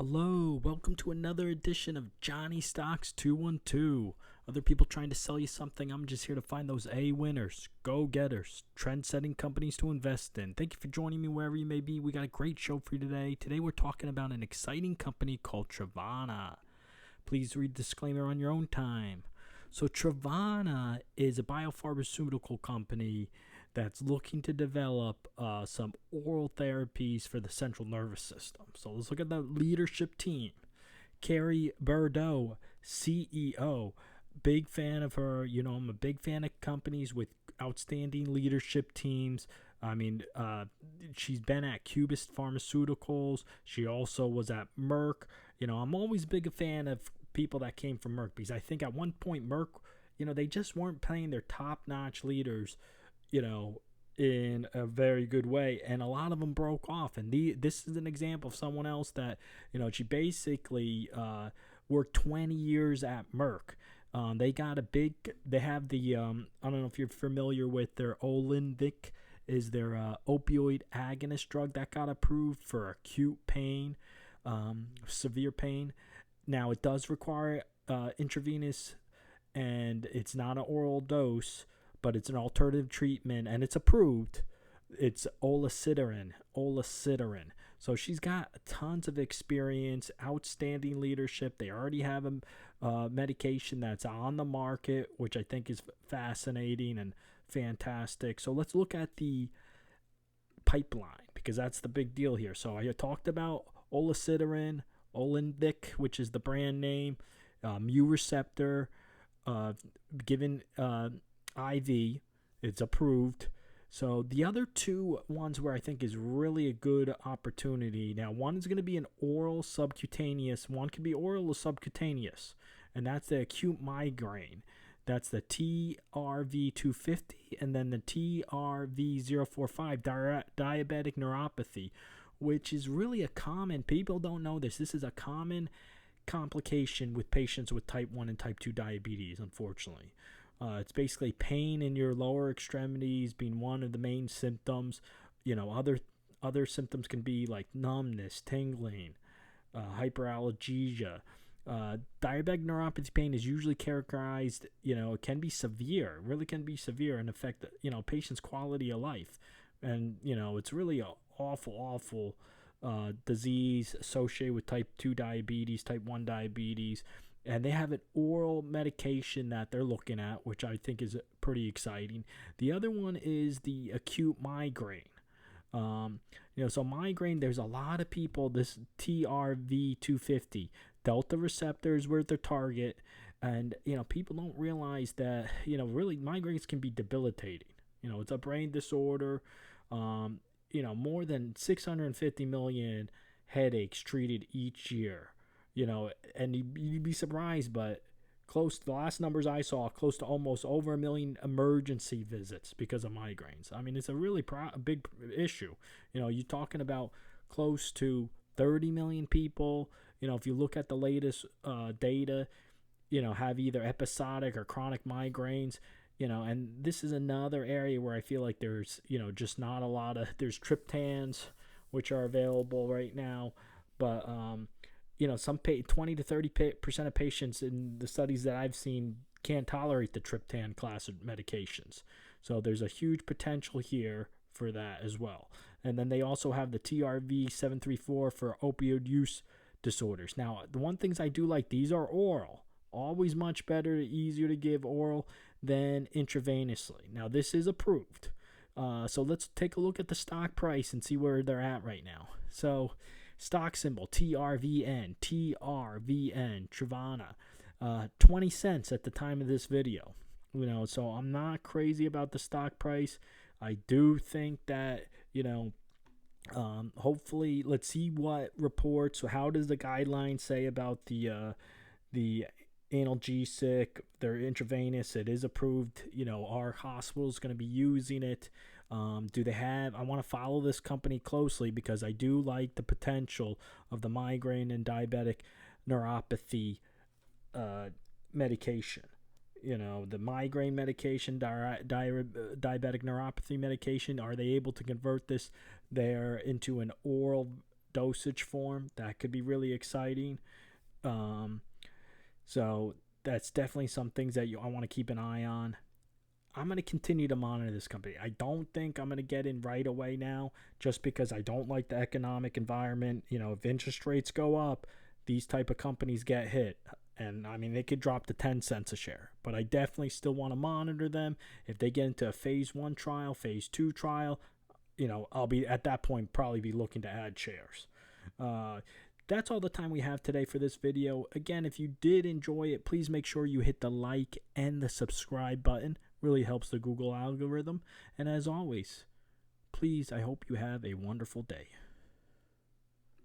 Hello, welcome to another edition of Johnny Stocks 212. Other people trying to sell you something, I'm just here to find those A winners, go-getters, trend-setting companies to invest in. Thank you for joining me wherever you may be. We got a great show for you today. Today we're talking about an exciting company called Trevena. Please read the disclaimer on your own time. So Trevena is a biopharmaceutical company that's looking to develop some oral therapies for the central nervous system. So let's look at the leadership team. Carrie Bordeaux, CEO. Big fan of her. You know, I'm a big fan of companies with outstanding leadership teams. She's been at Cubist Pharmaceuticals. She also was at Merck. You know, I'm always big a fan of people that came from Merck because I think at one point Merck, you know, they just weren't paying their top-notch leaders, you know, in a very good way, and a lot of them broke off. And this is an example of someone else that, you know, she basically worked 20 years at Merck. They have the I don't know if you're familiar with their Olinvic is their opioid agonist drug that got approved for acute pain, severe pain. Now it does require intravenous, and it's not an oral dose, but it's an alternative treatment, and it's approved. It's olicitinib. So she's got tons of experience, outstanding leadership. They already have a medication that's on the market, which I think is fascinating and fantastic. So let's look at the pipeline, because that's the big deal here. So I talked about olicitinib, Olinvic, which is the brand name, mu receptor, given IV, it's approved. So the other two ones where I think is really a good opportunity. Now, one is going to be an oral subcutaneous. One could be oral or subcutaneous, and that's the acute migraine. That's the TRV250 and then the TRV045, diabetic neuropathy, which is really a common, people don't know this. This is a common complication with patients with type 1 and type 2 diabetes, unfortunately. It's basically pain in your lower extremities being one of the main symptoms. You know, other symptoms can be like numbness, tingling, hyperalgesia. Diabetic neuropathy pain is usually characterized, you know, it can be severe, really can be severe and affect, you know, patient's quality of life. And, you know, it's really an awful disease associated with type 2 diabetes, type 1 diabetes. And they have an oral medication that they're looking at, which I think is pretty exciting. The other one is the acute migraine. So migraine, there's a lot of people, this TRV250, delta receptors were their target. And, you know, people don't realize that, you know, really migraines can be debilitating. You know, it's a brain disorder. You know, more than 650 million headaches treated each year. You know, and you'd be surprised, but close to the last numbers I saw, close to almost over 1 million emergency visits because of migraines. I mean, it's a really big issue. You know, you're talking about close to 30 million people. You know, if you look at the latest data, you know, have either episodic or chronic migraines. You know, and this is another area where I feel like there's, you know, just not a lot of, there's triptans, which are available right now, but, you know, some 20 to 30% of patients in the studies that I've seen can't tolerate the triptan class of medications. So there's a huge potential here for that as well. And then they also have the TRV734 for opioid use disorders. Now, the one things I do like, these are oral. Always much better, easier to give oral than intravenously. Now, this is approved. So let's take a look at the stock price and see where they're at right now. So stock symbol, TRVN, Trevena, 20 cents at the time of this video. You know, so I'm not crazy about the stock price. I do think that, you know, hopefully, let's see what reports. So how does the guideline say about the analgesic, they're intravenous, it is approved, you know, our hospital is going to be using it. Do they have, I want to follow this company closely because I do like the potential of the migraine and diabetic neuropathy medication. You know, the migraine medication, diabetic neuropathy medication, are they able to convert this there into an oral dosage form. That could be really exciting. So that's definitely some things that I want to keep an eye on. I'm going to continue to monitor this company. I don't think I'm going to get in right away now just because I don't like the economic environment. If interest rates go up, these type of companies get hit. And I mean, they could drop to 10 cents a share. But I definitely still want to monitor them. If they get into a phase 1 trial, phase 2 trial, I'll be at that point probably be looking to add shares. That's all the time we have today for this video. Again, if you did enjoy it, please make sure you hit the like and the subscribe button. Really helps the Google algorithm. And as always, please, I hope you have a wonderful day.